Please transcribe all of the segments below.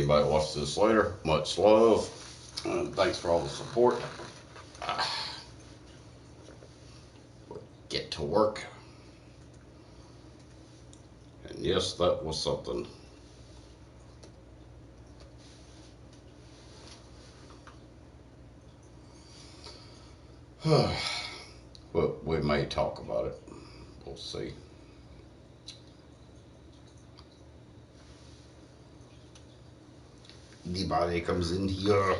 anybody watches this later, much love. Thanks for all the support. Get to work. And yes, that was something. But we may talk about it. We'll see. Anybody comes in here.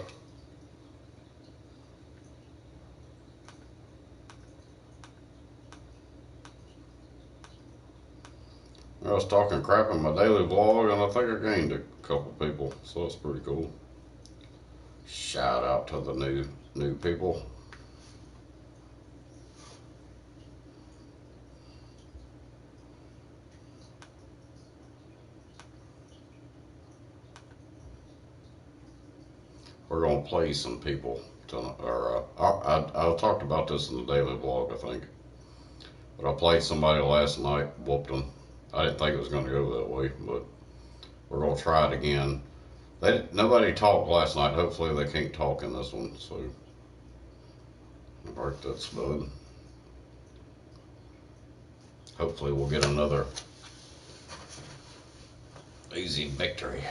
I was talking crap in my daily vlog, and I think I gained a couple people, so that's pretty cool. Shout out to the new people. We're gonna play some people tonight. Or I talked about this in the daily vlog, I think. But I played somebody last night, whooped them. I didn't think it was gonna go that way, but we're gonna try it again. Nobody talked last night. Hopefully they can't talk in this one. So, alright, that's done. Hopefully we'll get another easy victory.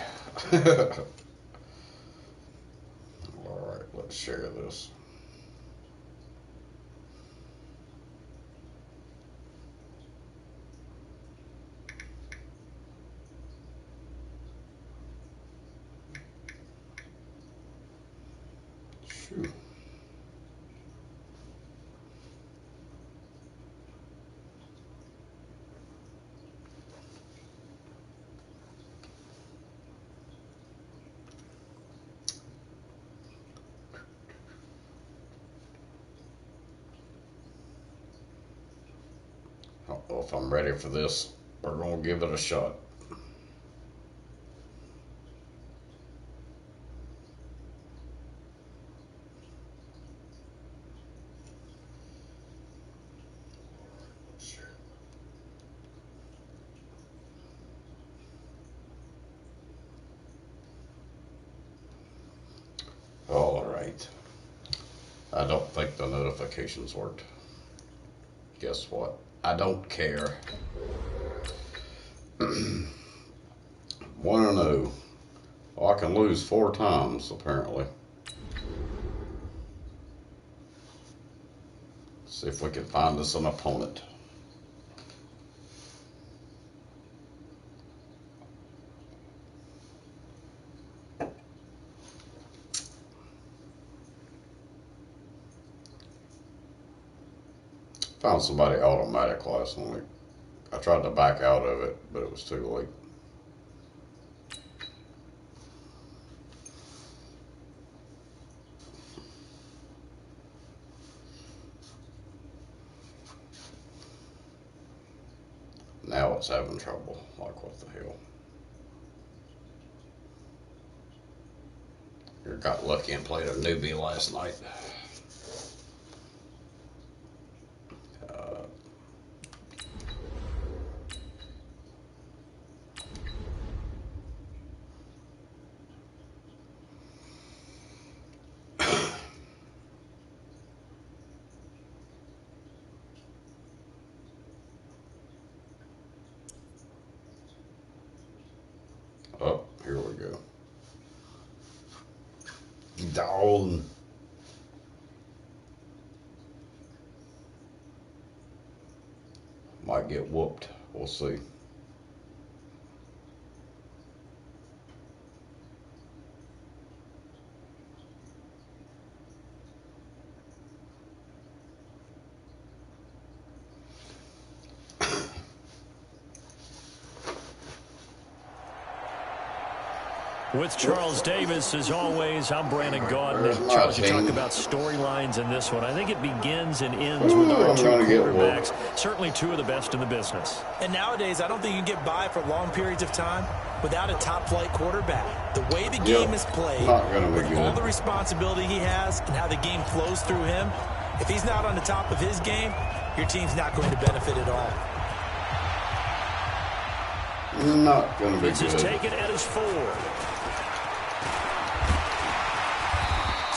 Alright, let's share this. Shoot. I don't know if I'm ready for this. We're gonna give it a shot. All right. I don't think the notifications worked. Guess what? I don't care. 1-0. Oh, I can lose 4 times, apparently. See if we can find us an opponent. Found somebody automatic last night. I tried to back out of it, but it was too late. Now it's having trouble. Like, what the hell? You got lucky and played a newbie last night. Oh, here we go. Down. Might get whooped. We'll see. With Charles Davis, as always, I'm Brandon Gaudin. And Charles, you talk about storylines in this one. I think it begins and ends with our 2 quarterbacks, certainly 2 of the best in the business. And nowadays, I don't think you can get by for long periods of time without a top-flight quarterback. The way the game is played, with all the responsibility he has and how the game flows through him, if he's not on the top of his game, your team's not going to benefit at all. Not going to be good. This is taken at his 4.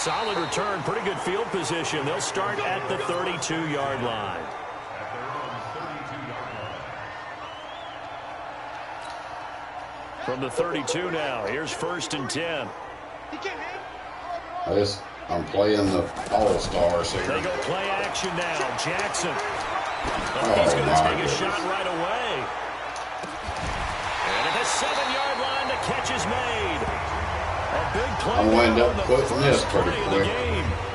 Solid return, pretty good field position. They'll start at the 32-yard line. From the 32 now, here's 1st and 10. I'm playing the All-Stars here. They go play action now. Jackson. He's going to take a shot right away. And at the 7-yard line, the catch is made. A big play. I'm going to end up putting this pretty quick.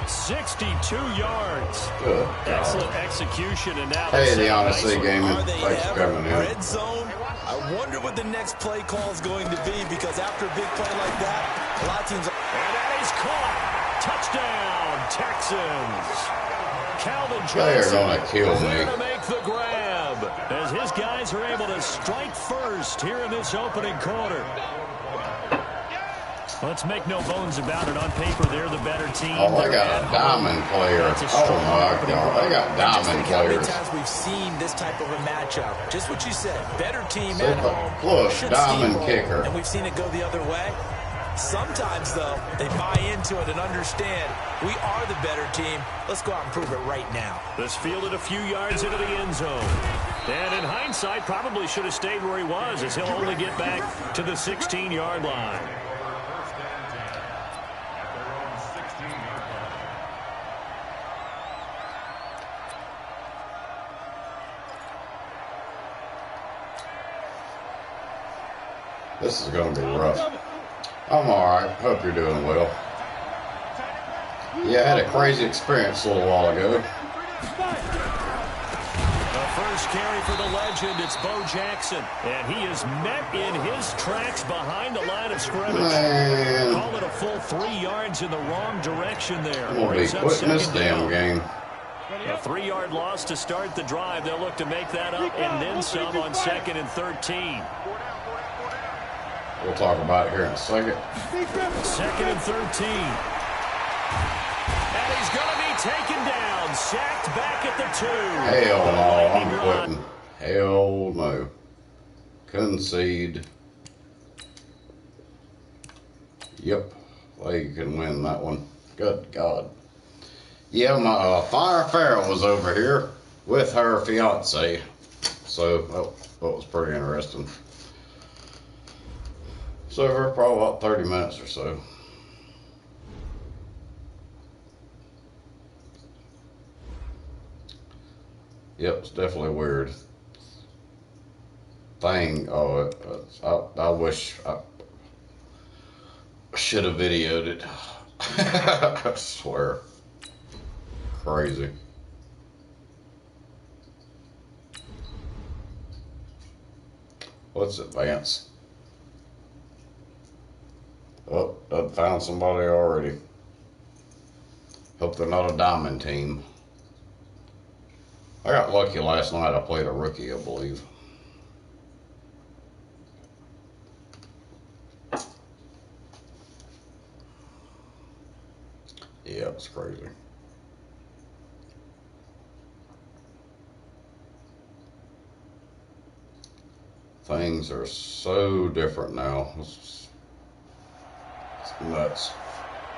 62 yards. Good. Excellent execution. And now hey, the Odyssey Gaming. Thanks for coming in. Red zone. I wonder what the next play call is going to be, because after a big play like that, a lot of teams. And that is caught. Touchdown, Texans. Calvin They're Johnson going to kill me. to make the grab as his guys are able to strike first here in this opening quarter. Let's make no bones about it. On paper, they're the better team. Oh, they got a diamond player. Oh, my God. They got diamond How many players. times we've seen this type of a matchup. Just what you said. Better team Super. at home. Look, should diamond steamroll, kicker. And we've seen it go the other way. Sometimes, though, they buy into it and understand we are the better team. Let's go out and prove it right now. This fielded a few yards into the end zone. And in hindsight, probably should have stayed where he was, as he'll only get back to the 16-yard line. This is going to be rough. I'm alright. Hope you're doing well. Yeah, I had a crazy experience a little while ago. The first carry for the legend, it's Bo Jackson. And he is met in his tracks behind the line of scrimmage. Man. Call it a full 3 yards in the wrong direction there. I'm going to be quitting this damn game. A 3-yard loss to start the drive. They'll look to make that up and then some on 2nd and 13. We'll talk about it here in a second. 2nd and 13. And he's going to be taken down. Sacked back at the 2. Hell no, I'm quitting. Hell no. Concede. Yep, they can win that one. Good God. Yeah, my Fire Farrell was over here with her fiance. So, that was pretty interesting. So for probably about 30 minutes or so. Yep, it's definitely weird. Thing, I wish I should have videoed it. I swear. Crazy. Let's advance. Oh, I found somebody already. Hope they're not a diamond team. I got lucky last night. I played a rookie, I believe. Yeah, it's crazy. Things are so different now. It's nuts.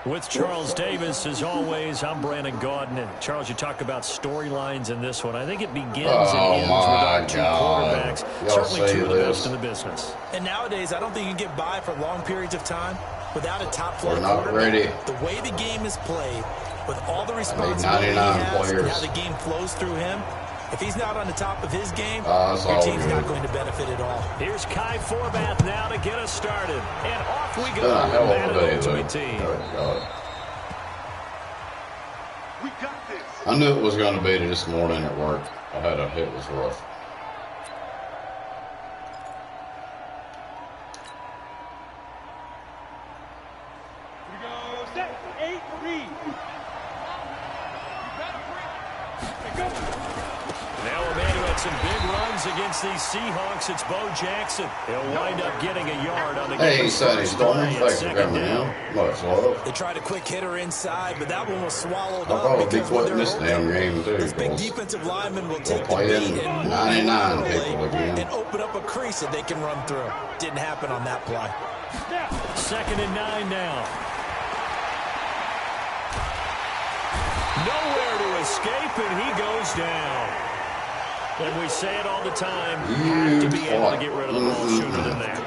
With Charles Davis, as always, I'm Brandon Gaudin. And Charles, you talk about storylines in this one. I think it begins and ends with our two quarterbacks. Certainly two of the best in the business. And nowadays, I don't think you can get by for long periods of time without a top-flight quarterback. We're not ready. The way the game is played, with all the responsibility he has and how the game flows through him, if he's not on the top of his game, your team's not going to benefit at all. Here's Kai Forbath now to get us started. And off we go. Hell of a day, team. We got this. I knew it was going to be this morning at work. It was rough. Here we go. Set. 8, read. Now a man who had some big runs against these Seahawks, it's Bo Jackson. He'll wind up getting a yard on the game. Hey, Sonny Storm, thanks for coming in. Much love. They tried a quick hitter inside, but that one was swallowed I'll up. probably be Because when quitting this they're damn game, too. this big defensive lineman will take the play beat in and 99 move people again. and open up a crease that they can run through. Didn't happen on that play. 2nd and 9 now. nowhere to escape, and he goes down. And we say it all the time, you have to be able to get rid of the ball sooner than that.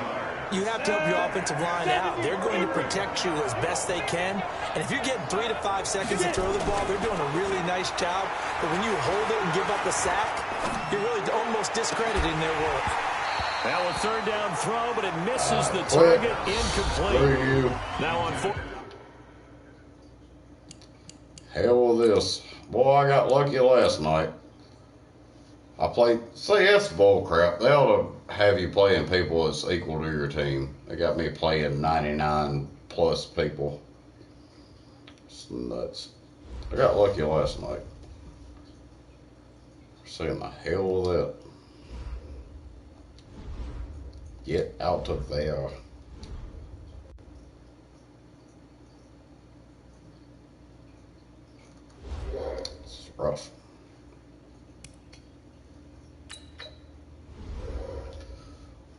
You have to help your offensive line out. They're going to protect you as best they can. And if you're getting 3 to 5 seconds to throw the ball, they're doing a really nice job. But when you hold it and give up a sack, you're really almost discrediting their work. Now a third down throw, but it misses the target. Incomplete. Now on 4. Hell with this. Boy, I got lucky last night. I played, see, that's bull crap. They ought to have you playing people that's equal to your team. They got me playing 99 plus people. It's nuts. I got lucky last night. Saying the hell with that. Get out of there. It's rough.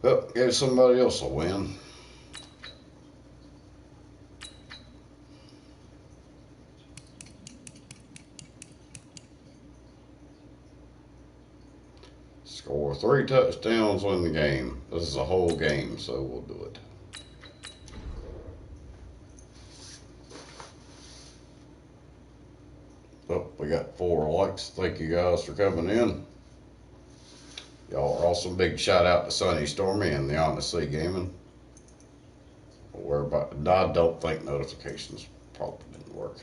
Well, gave somebody else a win. Score 3 touchdowns, win the game. This is a whole game, so we'll do it. Oh, we got 4 likes. Thank you guys for coming in. Y'all are awesome. Big shout out to Sonny Stormy and the Honest C Gaming. I don't think notifications probably didn't work.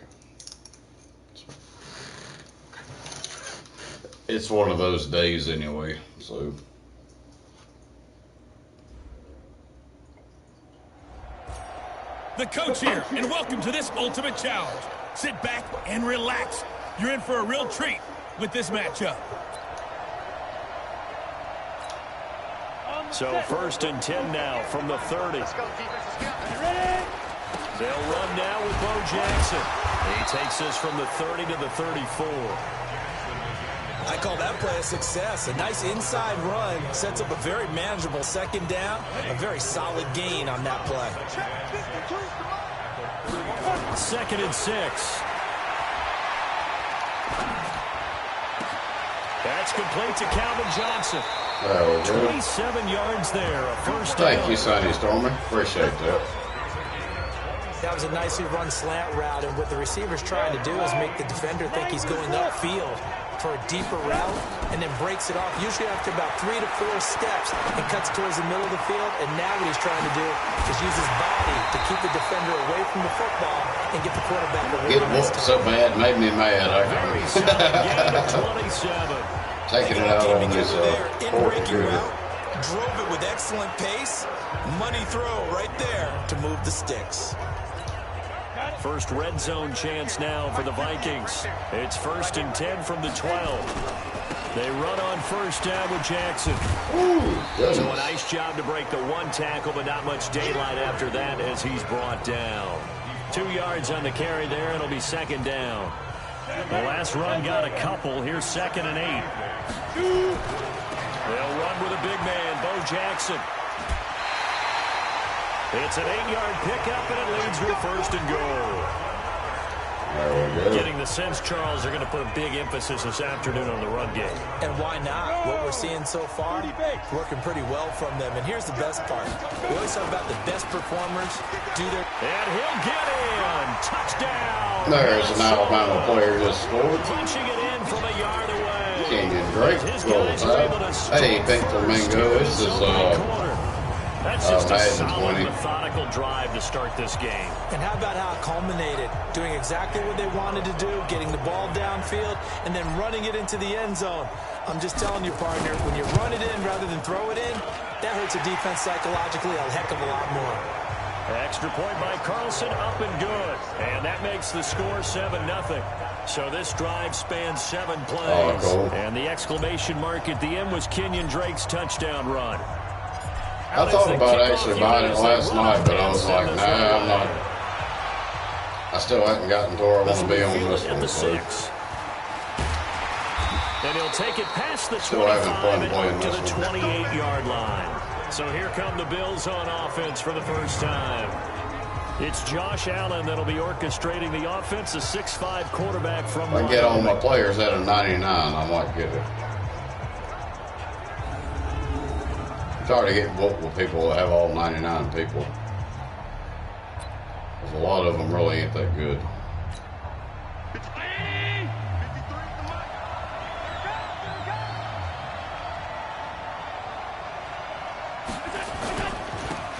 It's one of those days anyway, so. The coach here, and welcome to this ultimate challenge. Sit back and relax. You're in for a real treat with this matchup. So 1st and 10 now from the 30. Let's go, defense. Ready? They'll run now with Bo Jackson. He takes this from the 30 to the 34. I call that play a success. A nice inside run sets up a very manageable 2nd down. A very solid gain on that play. 2nd and 6. That's complete to Calvin Johnson. 27 yards there, a first down. Thank you, Sonny Stormy. Appreciate that. That was a nicely run slant route, and what the receiver's trying to do is make the defender think he's going upfield for a deeper route, and then breaks it off, usually after about 3 to 4 steps, and cuts towards the middle of the field. And now what he's trying to do is use his body to keep the defender away from the football and get the quarterback away. Getting whooped so bad made me mad. Very solid gain of 27. Taking it out on this in-breaking route, drove it with excellent pace. Money throw right there to move the sticks. First red zone chance now for the Vikings. It's 1st and 10 from the 12. They run on 1st down with Jackson. Ooh, so a nice job to break the 1 tackle, but not much daylight after that as he's brought down. 2 yards on the carry there. It'll be 2nd down. The last run got a couple. Here's 2nd and 8. They'll run with a big man, Bo Jackson. It's an 8-yard pickup, and it leads to a 1st and goal. There we go. Getting the sense, Charles, they're going to put a big emphasis this afternoon on the run game. And why not? What we're seeing so far, working pretty well from them. And here's the best part. We always talk about the best performers do their... And he'll get in. Touchdown. There's an Alabama player just scored. Punching it in from a yard away. Kenyon Drake. Hey, Pink Flamingo. This is That's just a Madden solid 20. methodical drive to start this game. And how about how it culminated? Doing exactly what they wanted to do, getting the ball downfield, and then running it into the end zone. I'm just telling you, partner, when you run it in rather than throw it in, that hurts a defense psychologically a heck of a lot more. Extra point by Carlson, up and good. And that makes the score 7-0. So this drive spans 7 plays. Cool. And the exclamation mark at the end was Kenyon Drake's touchdown run. I thought about actually buying it last night, but I was like, nah, I'm not. I still haven't gotten to where I want to be on this At one. the So 6. And he'll take it past the Still having 25 fun and playing up to this the one. 28-yard line. So here come the Bills on offense for the first time. It's Josh Allen that'll be orchestrating the offense, a 6'5" quarterback from If I get all my players at a 99, I might get it. It's hard to get whooped with people that have all 99 people. Because a lot of them really ain't that good.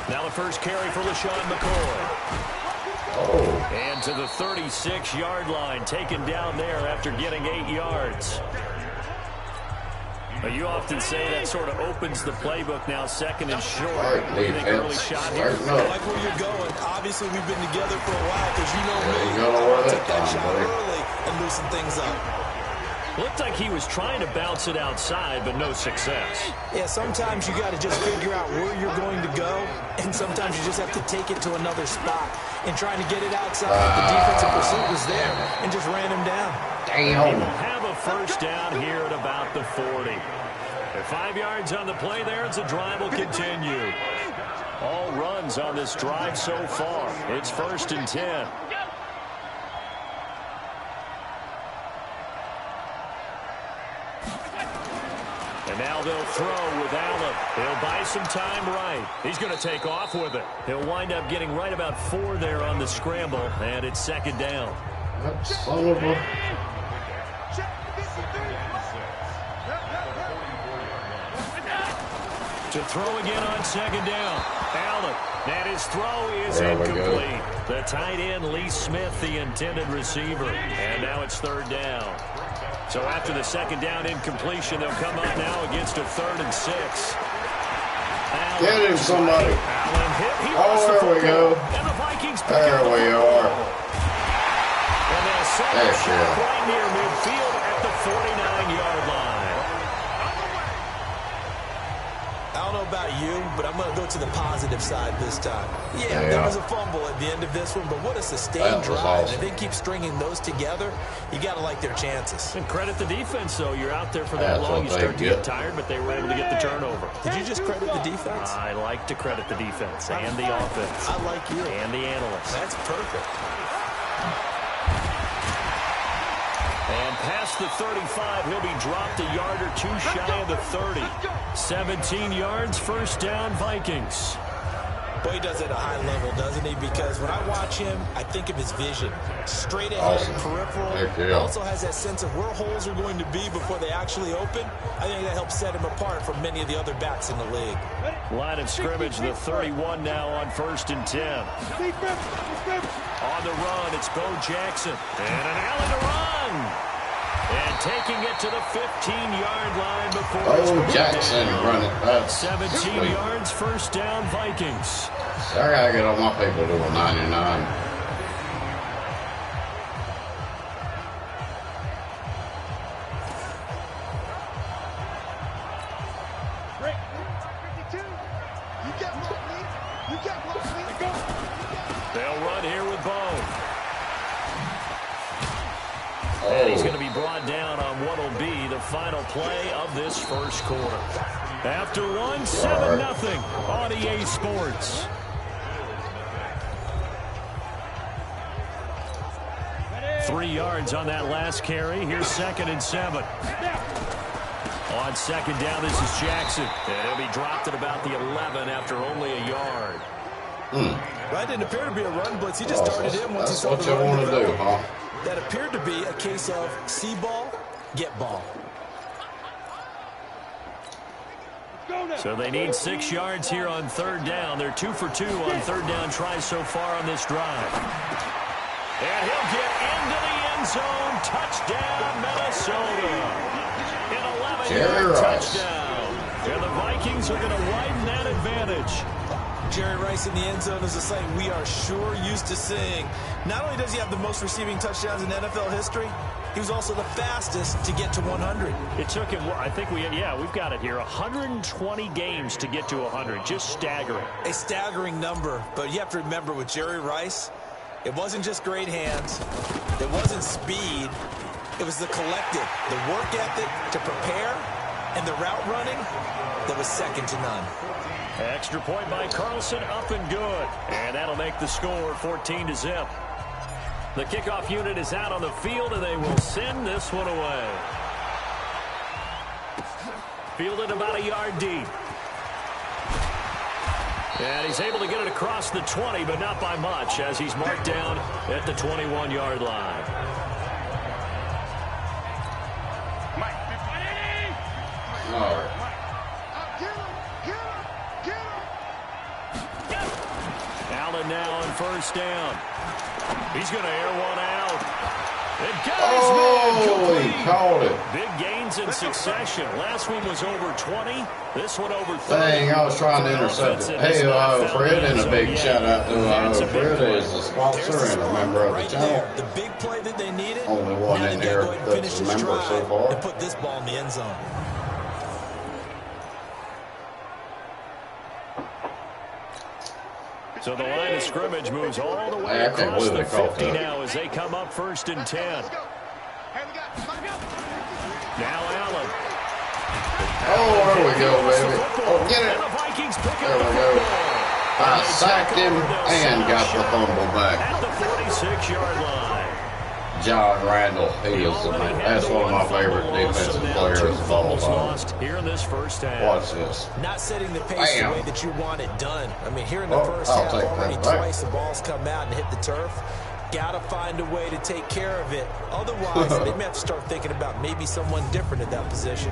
Now the first carry for LaShawn McCoy. Oh. And to the 36-yard line, taken down there after getting 8 yards. You often say that sort of opens the playbook now, second and short. What do you think early shot here? I like where you're going. Obviously, we've been together for a while because you know me. You gotta wear that Take that time, shot buddy. early and loosen things up. Looked like he was trying to bounce it outside, but no success. Yeah, sometimes you got to just figure out where you're going to go, and sometimes you just have to take it to another spot. And trying to get it outside, the defensive pursuit was there and just ran him down. He will have a first down here at about the 40. At 5 yards on the play there, as the drive will continue. All runs on this drive so far. It's 1st and 10. And now they'll throw with Allen. He'll buy some time right. He's going to take off with it. He'll wind up getting right about 4 there on the scramble, and it's 2nd down. That son of a... To throw again on 2nd down. Allen. And his throw is incomplete. The tight end, Lee Smith, the intended receiver. And now it's 3rd down. So after the 2nd down incompletion, they'll come up now against a 3rd and 6. Allen, get him, somebody. Allen hit. He there we go. And the Vikings pick there we are. And they'll set the shot right near midfield at the 49-yard line. I don't know about you, but I'm going to go to the positive side this time. Yeah, there was a fumble at the end of this one, but what a sustained drive. Awesome. If they keep stringing those together, you got to like their chances. And credit the defense, though. You're out there for that long, you start to get tired, but they were able to get the turnover. Did you just credit the defense? I like to credit the defense and the offense. I like you. And the analysts. That's perfect. And past the 35, he'll be dropped a yard or 2 shy of the 30. 17 yards, 1st down, Vikings. Boy, he does it at a high level, doesn't he? Because when I watch him, I think of his vision. Straight ahead, peripheral. Also has that sense of where holes are going to be before they actually open. I think that helps set him apart from many of the other backs in the league. Line of scrimmage, the 31 now on 1st and 10. On the run, it's Bo Jackson. And an Allen to run. And taking it to the 15-yard line before Bo Jackson running. 17 yards, 1st down, Vikings. I got to get all my people to a 99. They'll run here with Bo. And he's going to be brought down on what will be the final play of this 1st quarter. After one, 7-0 on EA Sports. Three yards on that last carry. Here's 2nd and 7. On 2nd down, this is Jackson. And he'll be dropped at about the 11 after only a yard. That didn't appear to be a run blitz. He just darted in once he saw the run. That's what you want to do, huh? That appeared to be a case of see ball, get ball. So they need 6 yards here on 3rd down. They're 2 for 2 on 3rd down tries so far on this drive. And he'll get into the end zone. Touchdown, Minnesota. An 11-yard touchdown. And the Vikings are going to widen that advantage. Jerry Rice in the end zone is a sight we are sure used to seeing. Not only does he have the most receiving touchdowns in NFL history, he was also the fastest to get to 100. It took him, I think we've got it here, 120 games to get to 100. Just staggering. A staggering number, but you have to remember with Jerry Rice, it wasn't just great hands. It wasn't speed. It was the collective, the work ethic to prepare, and the route running that was second to none. Extra point by Carlson, up and good. And that'll make the score 14-0. The kickoff unit is out on the field, and they will send this one away. Fielded about a yard deep. And he's able to get it across the 20, but not by much, as he's marked down at the 21-yard line. All right. Allen now on first down. He's going to air one out. It got Oh, he caught it. Big gains in succession. Last one was over 20. This one over 30. Dang, I was trying to intercept it. Hey, Fred, and a big shout out to Fred is the sponsor and a member of the channel. The big play that they needed. Only one in there that's a member so far. And put this ball in the end zone. So the line of scrimmage moves all the way across the 50 now as they come up 1st and 10. Now Allen. Oh, there we go, baby. Oh, get it. And the Vikings pick There up we the go. football. I sacked him and got the fumble back. At the 46-yard line. John Randall, he is the man. That's one of my favorite defensive players of all time. Here in this first half. Watch this. Not setting the pace the way that you want it done. I mean, here in the first I'll half, take already that back. twice the ball's come out and hit the turf. Got to find a way to take care of it. Otherwise, they may have to start thinking about maybe someone different at that position.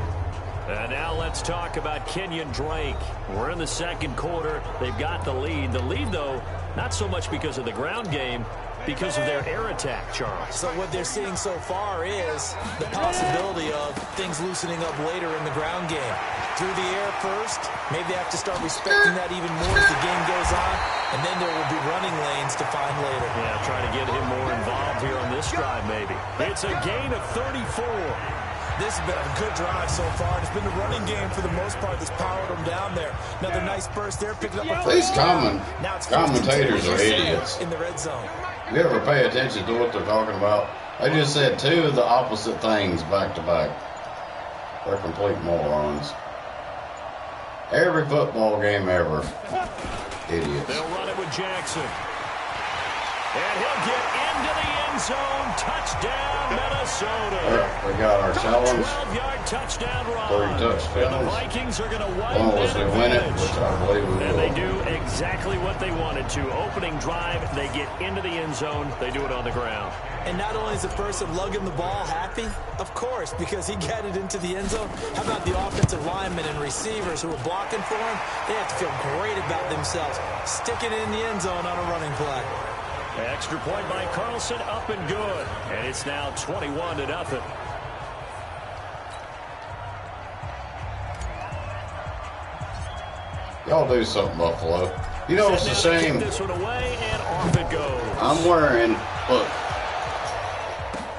And now let's talk about Kenyon Drake. We're in the second quarter. They've got the lead. The lead, though, not so much because of the ground game, because of their air attack, Charles. So what they're seeing so far is the possibility of things loosening up later in the ground game. Through the air first, maybe they have to start respecting that even more as the game goes on, and then there will be running lanes to find later. Yeah, trying to get him more involved here on this drive, maybe. It's a gain of 34. This has been a good drive so far. It's been the running game for the most part that's powered them down there. Another nice burst there, picking up a These now it's commentators are idiots. in the red zone. You ever pay attention to what they're talking about? They just said two of the opposite things back to back. They're complete morons. Every football game ever. Idiots. They'll run it with Jackson. And he'll get into the end zone. Touchdown, Minnesota. We got our challenge. 12-yard touchdown run. 3 touchdowns. And the Vikings are going to wipe Long as we that win it, advantage. which I believe we will. And they do exactly what they wanted to. Opening drive, they get into the end zone. They do it on the ground. And not only is the person lugging the ball happy, of course, because he got it into the end zone. How about the offensive linemen and receivers who are blocking for him? They have to feel great about themselves, sticking it in the end zone on a running play. Extra point by Carlson, up and good. And it's now 21-0. Y'all do something, Buffalo. You know, it's a shame. This one away, and off it goes. I'm wearing, look,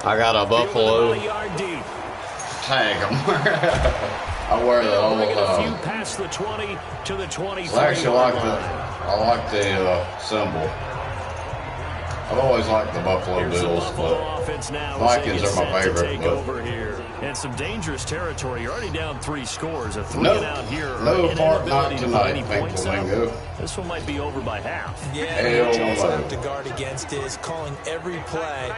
I got a Buffalo tag. I wear that all the time. Past the 20 to the 23. I actually like I like the symbol. I've always liked the Buffalo Bills, but Vikings are my favorite. Over here. And some dangerous territory. You're already down 3 scores. A 3 out here. No part not tonight, Pink Flamingo. This one might be over by half. Yeah, what you also have to guard against is calling every play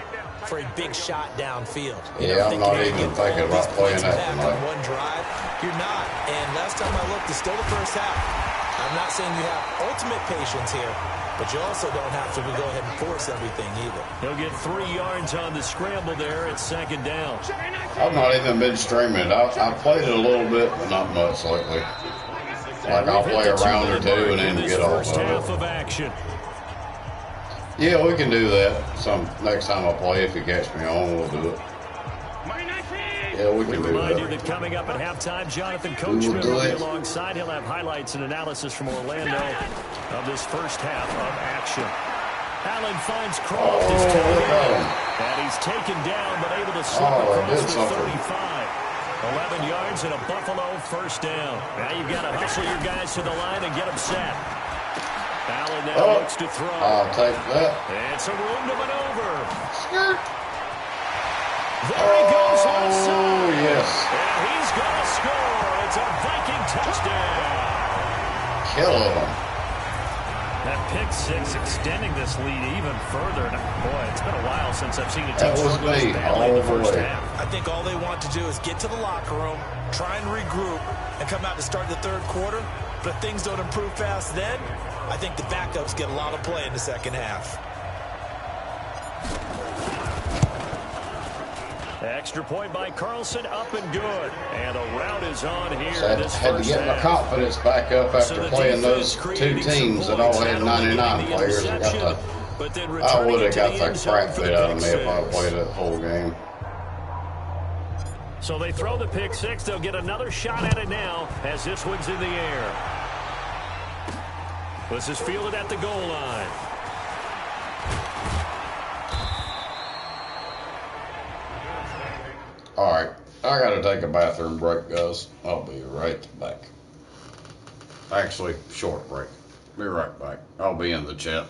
for a big shot downfield. Yeah, I'm not even thinking about playing that tonight. On one drive, you're not. And last time I looked, it's still the first half. I'm not saying you have ultimate patience here, but you also don't have to go ahead and force everything either. He'll get 3 yards on the scramble there at 2nd down. I've not even been streaming it. I played it a little bit, but not much lately. Like I'll play a round or 2 and then get off of it. Yeah, we can do that. Some next time I play, if you catch me on, we'll do it. Yeah, we can do remind you that. that coming up at halftime, Jonathan Coachman will be alongside. He'll have highlights and analysis from Orlando of this first half of action. Allen finds Croft his target, and he's taken down but able to slip across the 35. 11 yards and a Buffalo first down. Now you've got to hustle your guys to the line and get them set. Allen now looks to throw. I'll take that. It's a room to maneuver. There he goes onside. Yes. And he's going to score. It's a Viking touchdown. killing them. That pick six extending this lead even further. Boy, it's been a while since I've seen a team struggle this badly in the first half. I think all they want to do is get to the locker room, try and regroup, and come out to start the third quarter. But if things don't improve fast then, I think the backups get a lot of play in the second half. Extra point by Carlson, up and good. And a rout is on here. So I had to get my confidence back up after playing those two teams that all had 99 players. I would have got the crap bit out of me if I played that whole game. So they throw the pick six. They'll get another shot at it now as this one's in the air. This is fielded at the goal line. All right, I got to take a bathroom break, guys. I'll be right back. Actually, short break. Be right back. I'll be in the chat.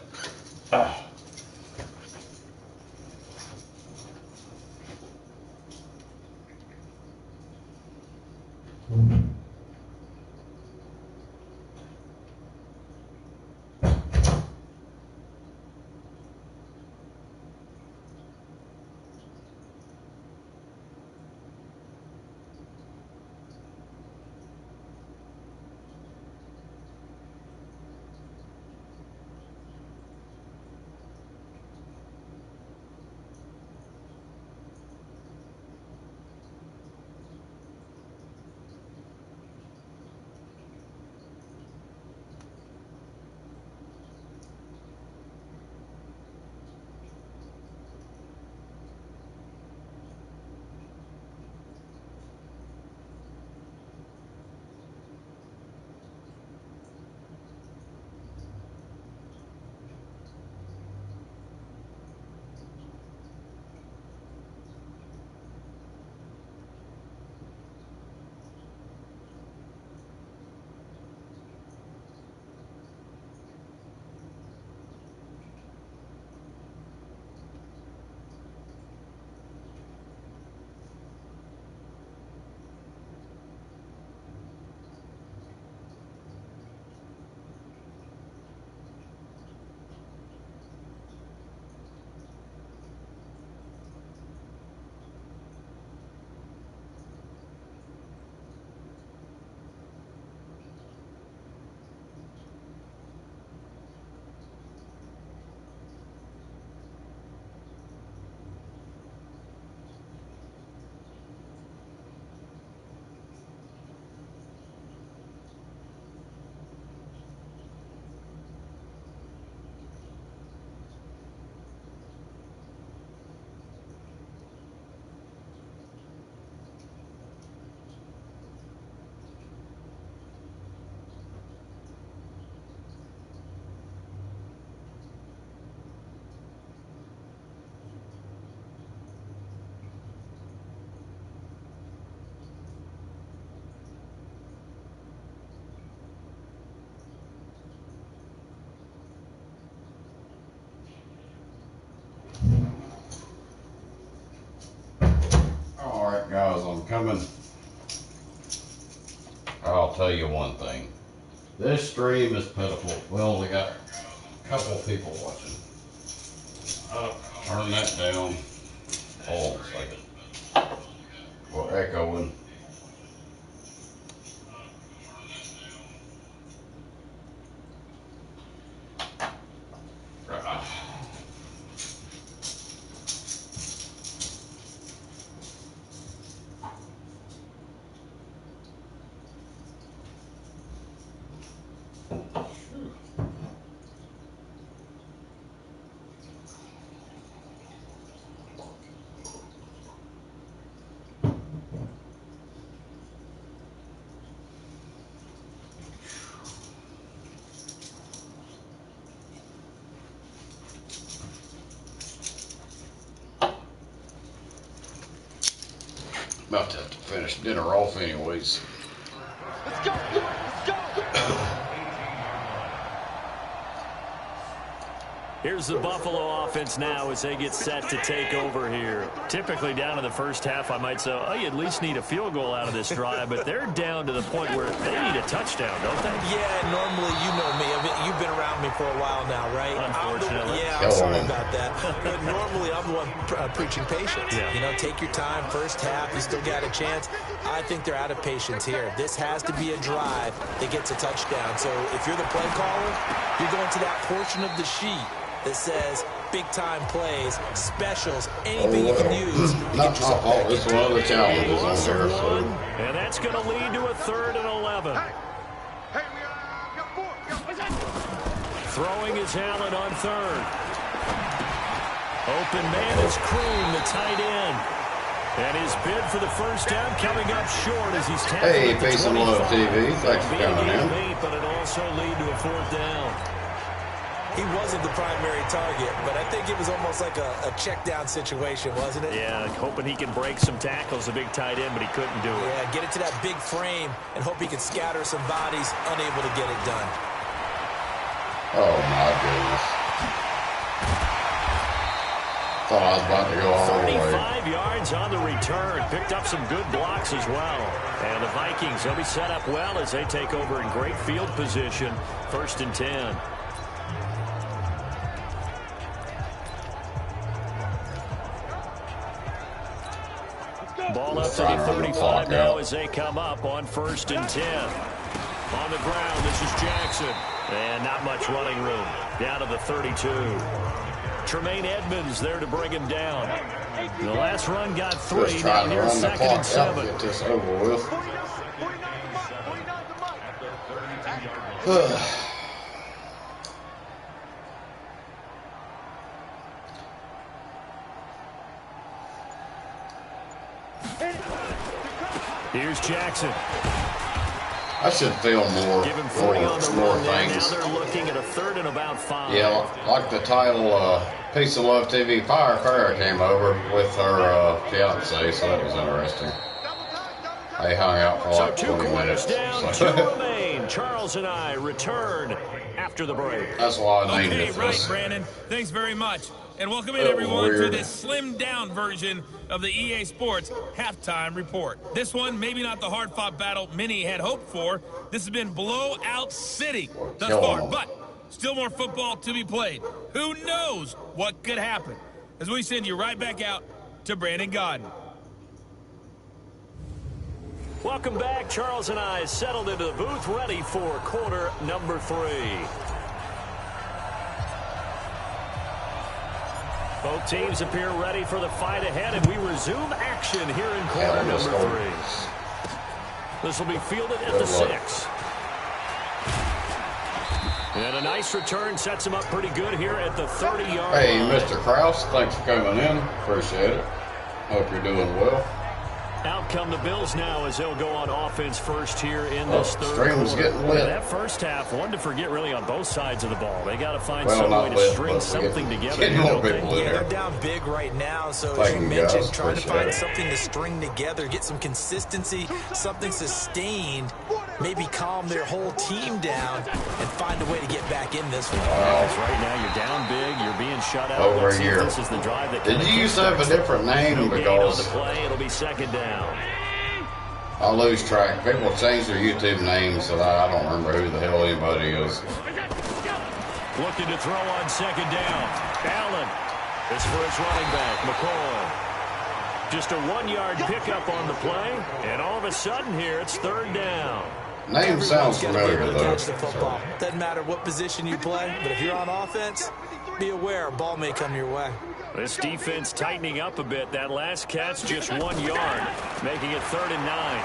Guys, I'm coming. I'll tell you one thing. This stream is pitiful. We only got a couple people watching. Turn that down. Hold on a second. We're echoing. About to have to finish dinner off anyways. Let's go! Let's go! Here's the Buffalo offense now as they get set to take over here. Typically down in the first half, I might say, oh, you at least need a field goal out of this drive, but they're down to the point where they need a touchdown, don't they? Yeah, normally, you know me. You've been around me for a while now, right? Unfortunately. I'm sorry about that. But normally, I'm the one preaching patience. Yeah. You know, take your time. First half, you still got a chance. I think they're out of patience here. This has to be a drive that gets a touchdown. So if you're the play caller, you're going to that portion of the sheet that says big-time plays, specials, anything you can use. Not my fault. This is one of the challenges on there. So. And that's going to lead to a 3rd and 11. Throwing is Allen on 3rd. Open man is Kroon, the tight end. And his bid for the first down coming up short as he's tackled. Hey, Peace and Love TV. Thanks for coming in. But it also lead to a 4th down. He wasn't the primary target, but I think it was almost like a check down situation, wasn't it? Yeah, hoping he can break some tackles, a big tight end, but he couldn't do it. Yeah, get it to that big frame and hope he can scatter some bodies, unable to get it done. Oh, my goodness. Thought I was about to go all the way. 35 yards on the return. Picked up some good blocks as well. And the Vikings, they'll be set up well as they take over in great field position. 1st and 10. Ball up to the 35 now as they come up on 1st and 10. On the ground, this is Jackson. And not much running room. Down to the 32. Tremaine Edmonds there to bring him down. The last run got 3. Now here's 2nd and 7. Get this over with. Here's Jackson. I should feel more, Give him 40 on the more run things. Now they're looking at a 3rd and about 5. Yeah, like the title, Peace and Love TV, Fire Farrah came over with her fiance, so that was interesting. They hung out for like 20 minutes. Down, So. 2 remain. Charles and I return after the break. That's why I named it. Right, Brandon. Thanks very much. And welcome in, everyone, to this slimmed-down version of the EA Sports Halftime Report. This one, maybe not the hard-fought battle many had hoped for. This has been blowout city thus far, but still more football to be played. Who knows what could happen? As we send you right back out to Brandon Gaudin. Welcome back. Charles and I settled into the booth, ready for quarter number 3. Both teams appear ready for the fight ahead, and we resume action here in quarter number 3. This will be fielded at the 6. And a nice return sets him up pretty good here at the 30-yard line. Hey, Mr. Krause, thanks for coming in. Appreciate it. Hope you're doing well. Out come the Bills now as they'll go on offense first here in this third Stream's quarter. getting lit. That first half, one to forget really on both sides of the ball. They got to find some way to string something together. Yeah, they're down big right now, so as you mentioned, trying to find something to string together, get some consistency, something sustained, maybe calm their whole team down and find a way to get back in this one. Right now you're down big, you're being shut out. Over here. This is the drive that Did you used to have a different name? Because on the play, it'll be 2nd down. I lose track. People change their YouTube names, so I don't remember who the hell anybody is. Looking to throw on 2nd down. Allen is for his running back, McCoy. Just a 1-yard pickup on the play, and all of a sudden here it's 3rd down. Name sounds familiar, though. Doesn't matter what position you play, but if you're on offense, be aware a ball may come your way. This defense tightening up a bit. That last catch just 1 yard, making it 3rd and 9.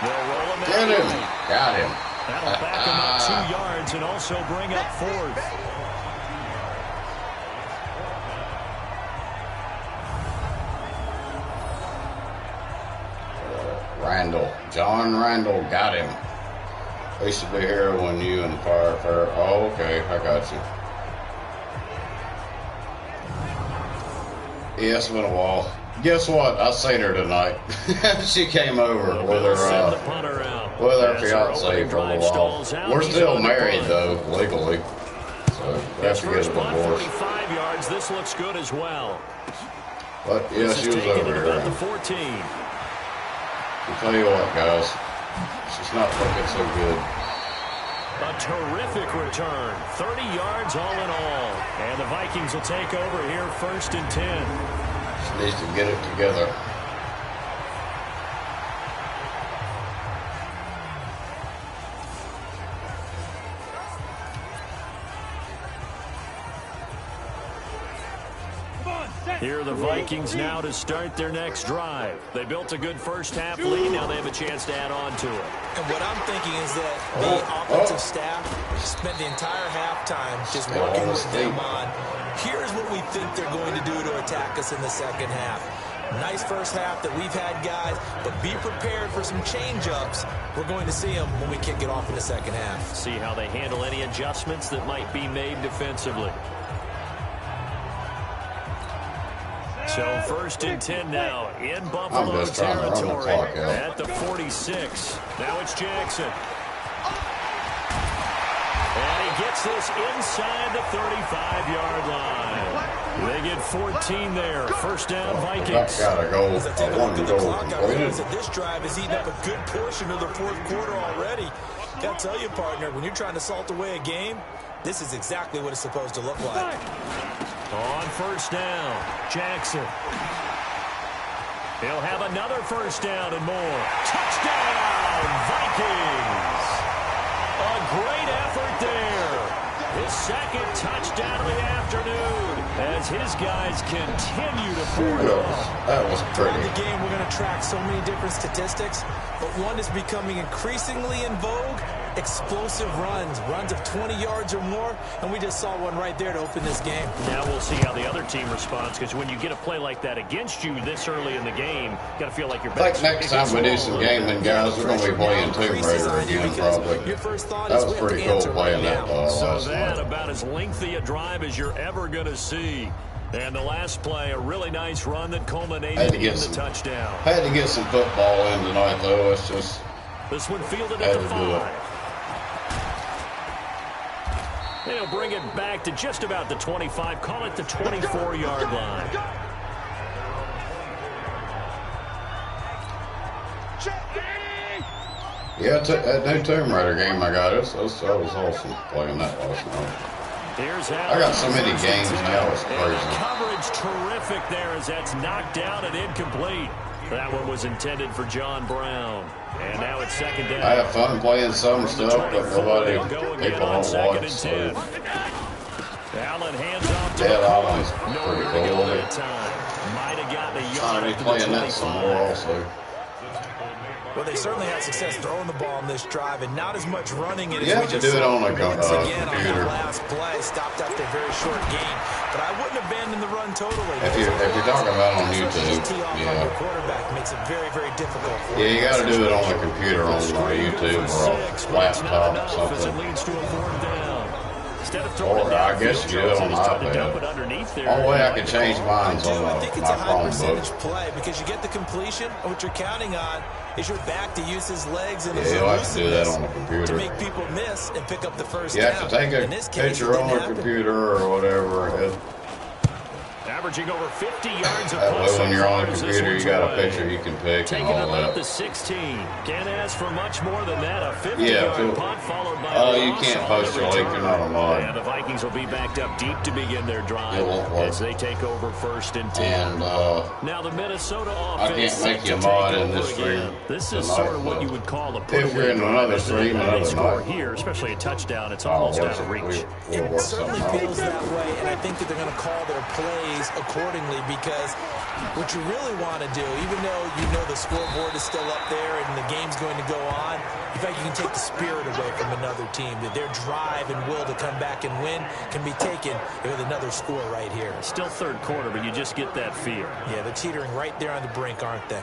They'll roll him out. Get him. Got him. That'll back him up 2 yards and also bring up 4th. Randall. John Randall got him. He should be here when you and Fire Farrah. Oh, okay. I got you. Yeah, it's been a while. Guess what? I seen her tonight. She came over with her fiance for a little while. We're still married, though, legally. So we have to get a divorce. 45 yards. This looks good as well. But yeah, she was over here. About the 14. I'll tell you what, guys, it's just not looking so good. A terrific return. 30 yards all in all. And the Vikings will take over here 1st and 10. Just needs to get it together. Here are the Vikings now to start their next drive. They built a good first half lead. Now they have a chance to add on to it. And what I'm thinking is that the offensive staff spent the entire halftime just working with them on, here's what we think they're going to do to attack us in the second half. Nice first half that we've had, guys, but be prepared for some change-ups. We're going to see them when we kick it off in the second half. See how they handle any adjustments that might be made defensively. So 1st and 10 now in Buffalo territory at the 46. Now it's Jackson. And he gets this inside the 35-yard line. They get 14 there. First down, Vikings. Gotta go. I want to go. This drive is eating up a good portion of the fourth quarter already. Gotta tell you, partner, when you're trying to salt away a game, this is exactly what it's supposed to look like. On first down, Jackson. He'll have another first down and more. Touchdown, Vikings. A great effort there. His second touchdown of the afternoon as his guys continue to pour it on. That was pretty. In the game, we're going to track so many different statistics, but one is becoming increasingly in vogue. Explosive runs of 20 yards or more, and we just saw one right there to open this game. Now we'll see how the other team responds, because when you get a play like that against you this early in the game, you got to feel like you're back. Like next time we do some gaming, guys, we're going to be playing Tomb Raider again, probably. That was pretty cool playing that last night. So that about as lengthy a drive as you're ever going to see. And the last play, a really nice run that culminated in the touchdown. Had to get some football in tonight, though. It's just this one fielded at the 5. They'll bring it back to just about the 25. Call it the 24-yard line. Yeah, that new Tomb Raider game I got, that was awesome playing that last night. I got so many games now, it's crazy. Coverage terrific there as that's knocked down and incomplete. That one was intended for John Brown. And now it's second down. I have fun playing some stuff, but nobody, people don't watch. So. Allen hands off to Dead Island's pretty cool. Might have gotten a trying to be playing that some more also. Well, they certainly had success throwing the ball on this drive, and not as much running it as we just do it on a once again computer. On that last play, stopped after a very short gain. But I wouldn't abandon the run totally. If you're talking about on YouTube, yeah. The quarterback makes it very, very difficult for you got to do it on the computer, on YouTube or a laptop or something. Or I guess you do it on the iPad. Only way I can change mine's on I think it's a high percentage Chromebook. play because you get the completion, and what you're counting on is your back to use his legs and his you'll have to do that on the computer to make people miss and pick up the first down. You have to take a picture on the computer or whatever. Averaging over 50 yards of that way when you're on the computer, you got a picture you can pick and all that. The 16. Can't ask for much more than that. A 50-yard punt followed by you can't post your link. You're not a mod. And the Vikings will be backed up deep to begin their drive as they take over 1st and 10. And now the Minnesota offense. I can't make you a mod in this stream. This is sort of what you would call a if you're in another stream, another night. Here, especially a touchdown, it's almost out of reach. It certainly feels that way, and I think that they're going to call their plays accordingly, because what you really want to do, even though you know the scoreboard is still up there and the game's going to go on, in fact, you can take the spirit away from another team. That their drive and will to come back and win can be taken with another score right here. Still third quarter, but you just get that fear. Yeah, they're teetering right there on the brink, aren't they?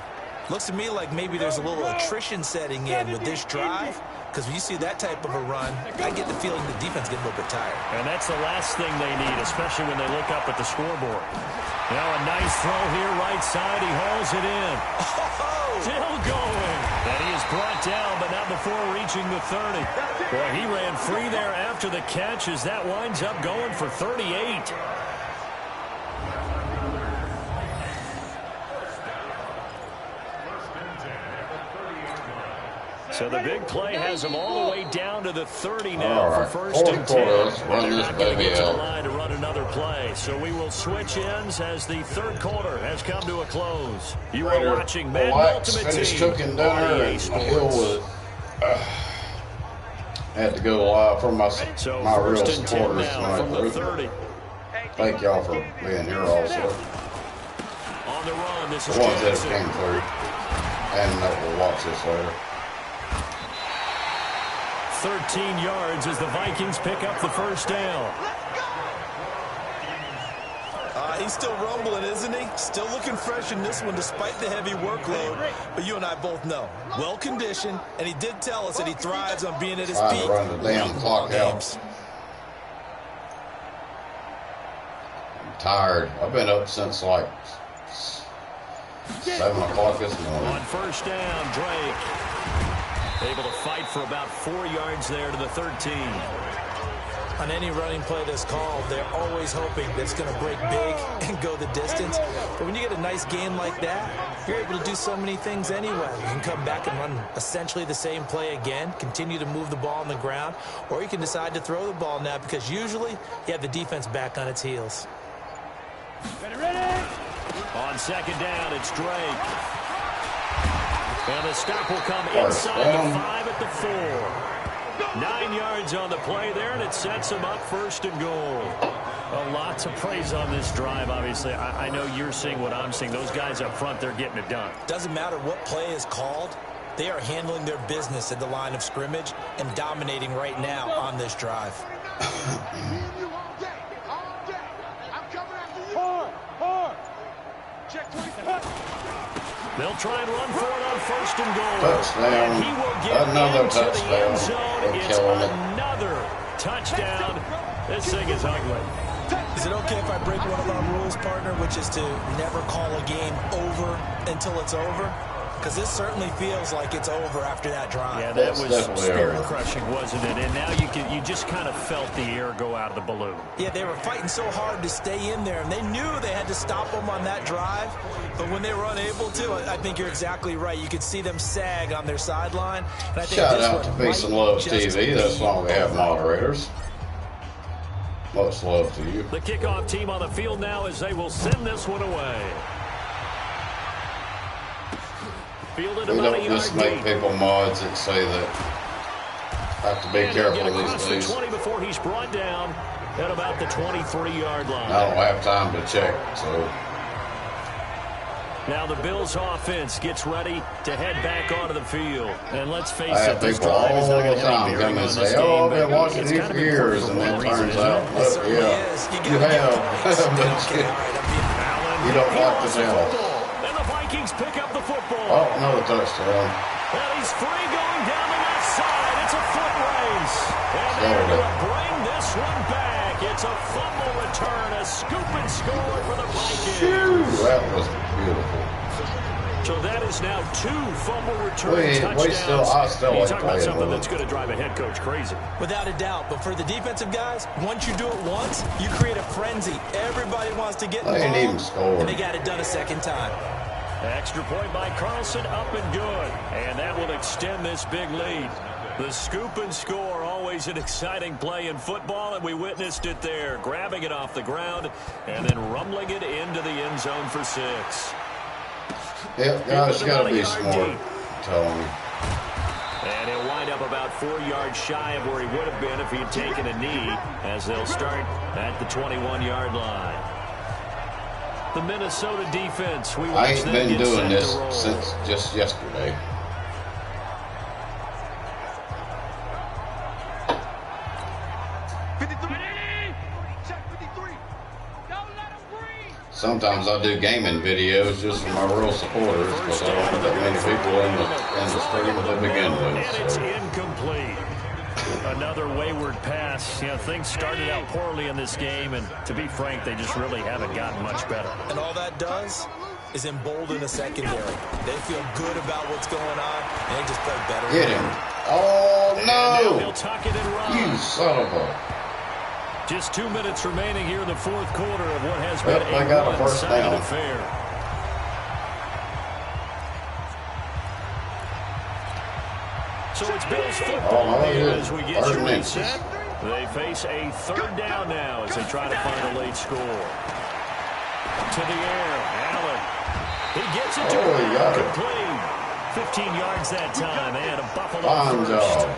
Looks to me like maybe there's a little attrition setting in with this drive. because when you see that type of a run, I get the feeling the defense get a little bit tired. And that's the last thing they need, especially when they look up at the scoreboard. Now a nice throw here, right side. He hauls it in. Still going. And he is brought down, but not before reaching the 30. Boy, he ran free there after the catch as that winds up going for 38. So the big play has him all the way down to the 30 now for first and 10. They're not going to get to the line to run another play. So we will switch ends as the third quarter has come to a close. You are watching Madden Ultimate Team on EA Sports. Had to go live for my real first and 10 supporters now from the 30. Thank y'all for being here also. On the run, this is the ones that Jackson. came through. And we'll watch this later. 13 yards as the Vikings pick up the first down. He's still rumbling, isn't he? Still looking fresh in this one despite the heavy workload. But you and I both know, well-conditioned, and he did tell us that he thrives on being at his peak. To run the damn clock out. I'm tired. I've been up since like 7 o'clock this morning. On first down, Drake. Able to fight for about 4 yards there to the 13. On any running play that's called, they're always hoping that it's going to break big and go the distance. But when you get a nice game like that, you're able to do so many things anyway. You can come back and run essentially the same play again, continue to move the ball on the ground, or you can decide to throw the ball now because usually you have the defense back on its heels. Ready. On second down, it's Drake. And the stop will come inside the 5 at the 4. 9 yards on the play there, and it sets him up first and goal. Well, lots of praise on this drive, obviously. I know you're seeing what I'm seeing. Those guys up front, they're getting it done. Doesn't matter what play is called. They are handling their business at the line of scrimmage and dominating right now on this drive. They'll try and run for it on first and goal. Touchdown. And he will get Another into touchdown. the end zone. They're It's killing it. another touchdown. This thing is ugly. Is it okay if I break one of our rules, partner, which is to never call a game over until it's over? Because this certainly feels like it's over after that drive. Yeah, that was spirit-crushing, wasn't it? And now you just kind of felt the air go out of the balloon. Yeah, they were fighting so hard to stay in there, and they knew they had to stop them on that drive. But when they were unable to, I think you're exactly right. You could see them sag on their sideline. And I think shout out to Peace and Love TV. That's why we have moderators. Much love to you. The kickoff team on the field now as they will send this one away. Fielded We about don't just make people mods that say that. Have to be careful these days. The 20 before he's brought down at about the 23-yard line. I don't have time to check, so. Now the Bills offense gets ready to head back onto the field. And let's face I it, have this people drive all is not the going to have time any bearing come on and this say, game. oh, I've been but watching it's you kind for of years, important and for then one it reason, turns isn't out, it? yeah, you have. You don't like to tell. And the Vikings pick up the football. Oh, another touchdown. And he's free going down the left side. It's a foot race. And they're going to bring this one back. It's a fumble return, a scoop and score for the Vikings. That was beautiful. So that is now 2 fumble return touchdowns. I still you like talk about playing something with that's going to drive a head coach crazy. Without a doubt, but for the defensive guys, once you do it once, you create a frenzy. Everybody wants to get involved, They ain't even scored. and they got it done a second time. Extra point by Carlson, up and good. And that will extend this big lead. The scoop and score, always an exciting play in football, and we witnessed it there. Grabbing it off the ground and then rumbling it into the end zone for 6. Yep, guys, you gotta be smart. Telling me. And he'll wind up about 4 yards shy of where he would have been if he had taken a knee, as they'll start at the 21-yard line. The Minnesota defense, we I watch ain't them been get doing set this to roll. since just yesterday. Sometimes I do gaming videos just for my real supporters, but I don't have that many people in the stream to begin with. And it's incomplete. Another wayward pass. You know, things started out poorly in this game, and to be frank, they just really haven't gotten much better. And all that does is embolden a secondary. They feel good about what's going on, and they just play better. Get him. Oh, no. He'll tuck it and run. You son of a... Just 2 minutes remaining here in the fourth quarter of what has been a one-sided affair. So it's Bills football here as we get you reset. They face a third down now as they try to find a late score. To the air, Allen. He gets it to him. Complete. 15 yards that time, and a Buffalo first.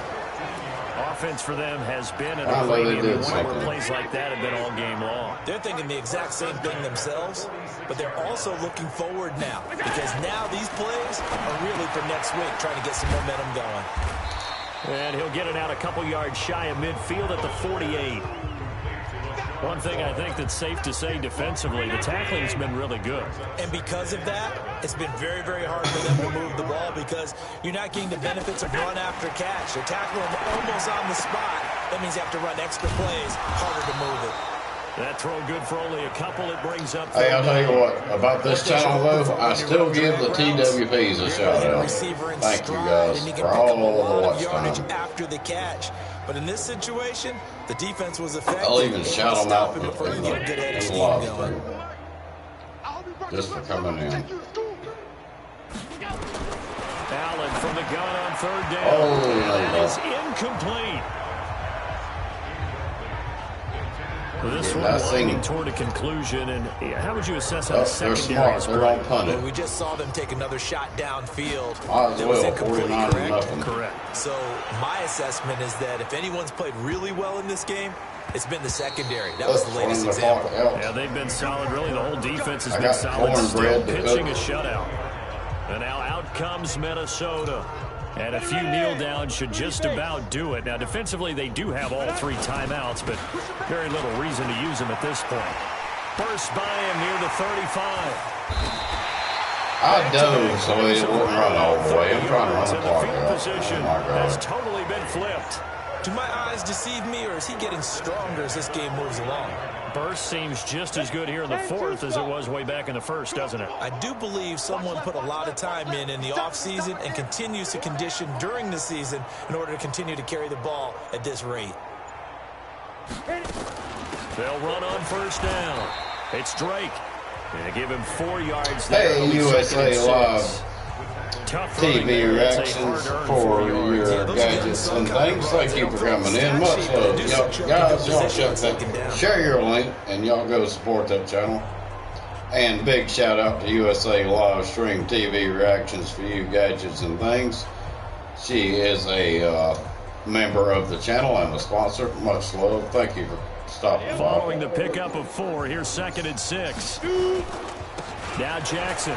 Offense for them has been an ingredient where plays like that have been all game long. They're thinking the exact same thing themselves, but they're also looking forward now because now these plays are really for next week, trying to get some momentum going. And he'll get it out a couple yards shy of midfield at the 48. One thing I think that's safe to say defensively, the tackling's been really good. And because of that, it's been very, very hard for them to move the ball because you're not getting the benefits of run after catch. They're tackling almost on the spot. That means you have to run extra plays, harder to move it. That throw good for only a couple. It brings up... Hey, I'll tell you what, about this channel, though, I still give the TWPs a shout-out. Thank you, guys, for all the watch time. After the catch. But in this situation, the defense was effective. I'll even shout them out in the live stream. Just for coming in. Allen from the gun on third down. Oh, that is incomplete. Well, this one winding toward a conclusion, and how would you assess how the secondary is playing? They're on punt it. Well, we just saw them take another shot downfield. That was incomplete, correct? Correct. So my assessment is that if anyone's played really well in this game, it's been the secondary. That was the latest example. Yeah, they've been solid. Really, the whole defense has been solid. Still pitching a shutout. And now out comes Minnesota. And a few kneel downs should just about do it. Now, defensively, they do have all 3 timeouts, but very little reason to use them at this point. Burst by him near the 35. I dove so it wouldn't run all the way. I'm trying to run the clock out. Position has totally been flipped. Do my eyes deceive me, or is he getting stronger as this game moves along? Burst seems just as good here in the fourth as it was way back in the first, doesn't it? I do believe someone put a lot of time in the offseason and continues to condition during the season in order to continue to carry the ball at this rate. They'll run on first down. It's Drake. They give him 4 yards there. Hey, USA Live TV reactions for your gadgets and things. Thank you for coming in. Much love. Guys, y'all check that. Share your link and y'all go support that channel. And big shout out to USA Live Stream TV reactions for you gadgets and things. She is a member of the channel and a sponsor. Much love. Thank you for stopping by. Following the pickup of 4, here's 2nd and 6. Now Jackson.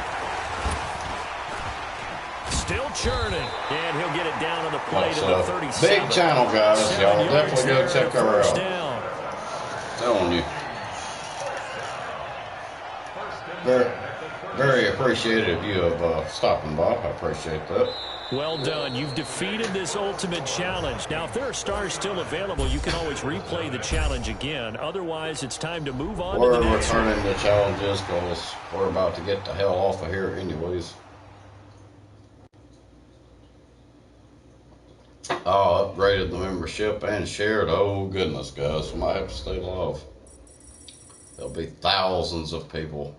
Still churning, and he'll get it down on the plate at the 37. Big channel, guys. Y'all definitely go check her out. Telling you. Very, very appreciative of you of stopping by. I appreciate that. Well done. You've defeated this ultimate challenge. Now, if there are stars still available, you can always replay the challenge again. Otherwise, it's time to move on to the next one. We're returning the challenges because we're about to get the hell off of here anyways. Oh, upgraded the membership and shared. Oh, goodness, guys. We might have to stay live. There'll be thousands of people.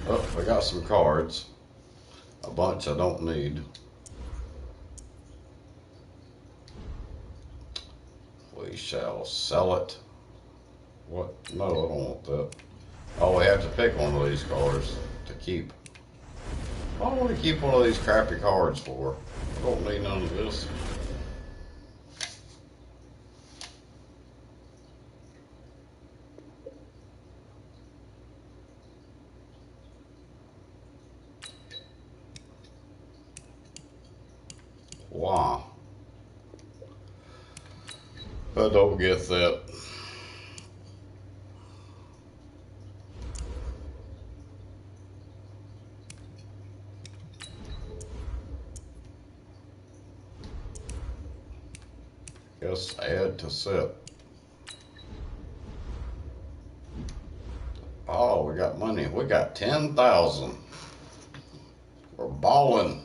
Oh, we got some cards. A bunch I don't need. We shall sell it. What? No, I don't want that. Oh, we have to pick one of these cards to keep. Why do we keep one of these crappy cards for? I don't need none of this. Why? I don't get that. Guess add to set. Oh, we got money. We got 10,000. We're balling.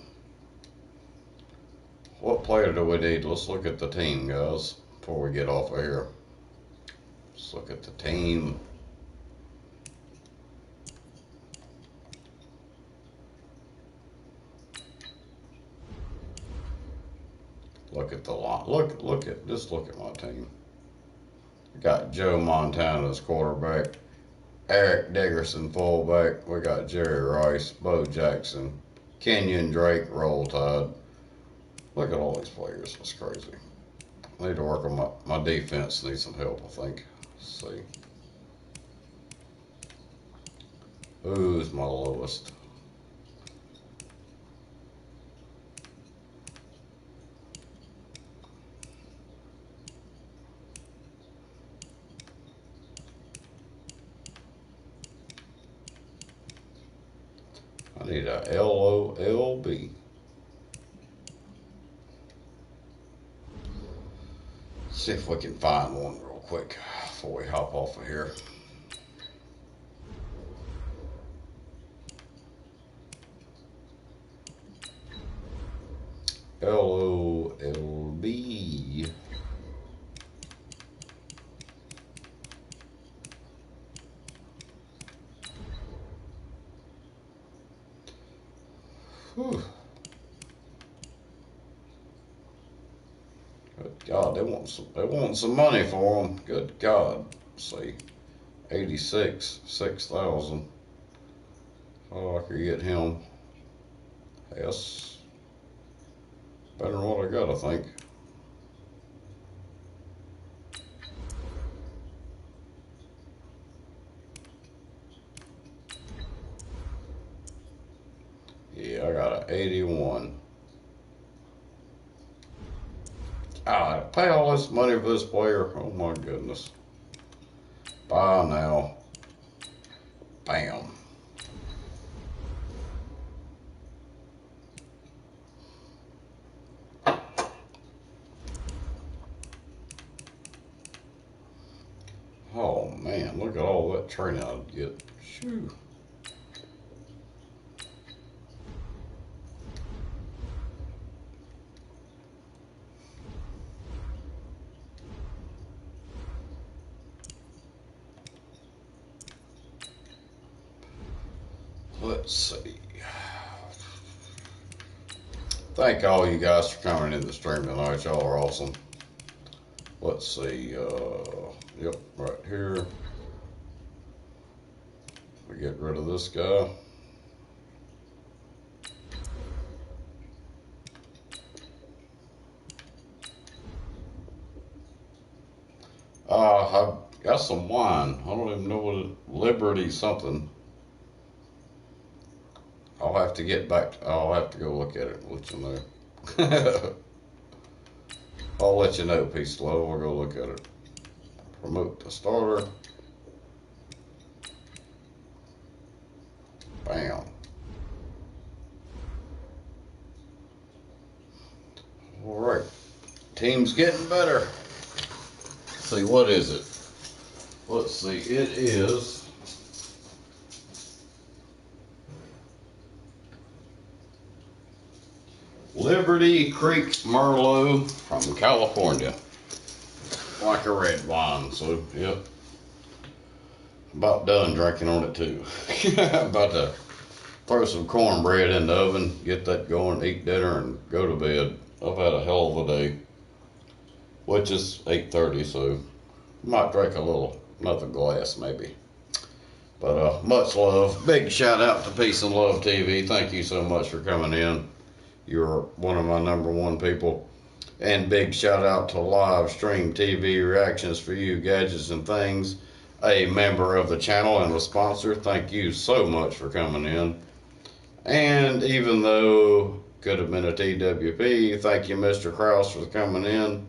What player do we need? Let's look at the team, guys, before we get off of here. Let's look at the team. Look at the line. Look at my team. We got Joe Montana as quarterback, Eric Dickerson fullback. We got Jerry Rice, Bo Jackson, Kenyon Drake, Roll Tide. Look at all these players. That's crazy. I need to work on my defense. Needs some help, I think. Let's see. Who's my lowest? I need a LOLB. See if we can find one real quick before we hop off of here. LOLB. Whew. Good God, they want some money for them. Good God. Let's see, 86, 6,000. Oh, I could get him. Yes, better than what I got, I think. Yeah, I got an 81. I pay all this money for this player. Oh my goodness. Buy now. Bam. Oh man, look at all that training I'd get. Shoo. Let's see. Thank all you guys for coming in the stream tonight. Y'all are awesome. Let's see. Yep, right here. We get rid of this guy. I've got some wine. I don't even know what it, Liberty something. I'll have to get back. I'll have to go look at it and let you know. I'll let you know, Peace Love. I'll go look at it. Promote the starter. Bam. All right. Team's getting better. Let's see, what is it? Let's see. It is Liberty Creek Merlot from California. Like a red wine, so yep. About done drinking on it too. About to throw some cornbread in the oven, get that going, eat dinner, and go to bed. I've had a hell of a day, which is 8:30, so might drink another glass maybe. But much love. Big shout out to Peace and Love TV. Thank you so much for coming in. You're one of my #1 people. And big shout out to Live Stream TV Reactions for You, Gadgets and Things, a member of the channel and a sponsor. Thank you so much for coming in. And even though Could have been a TWP. Thank you, Mr. Krause, for coming in.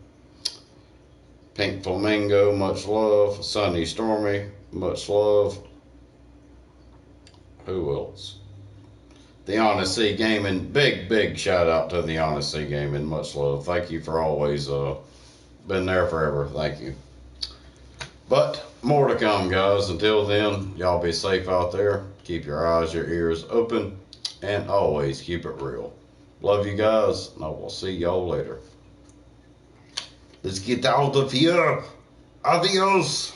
Pink Flamingo, much love. Sunny Stormy, much love. Who else? The Honest C Gaming, big shout out to the Honest C Gaming, much love. Thank you for always been there forever. Thank you. But more to come, guys. Until then, y'all be safe out there. Keep your eyes, your ears open, and always keep it real. Love you guys, and I will see y'all later. Let's get out of here. Adios.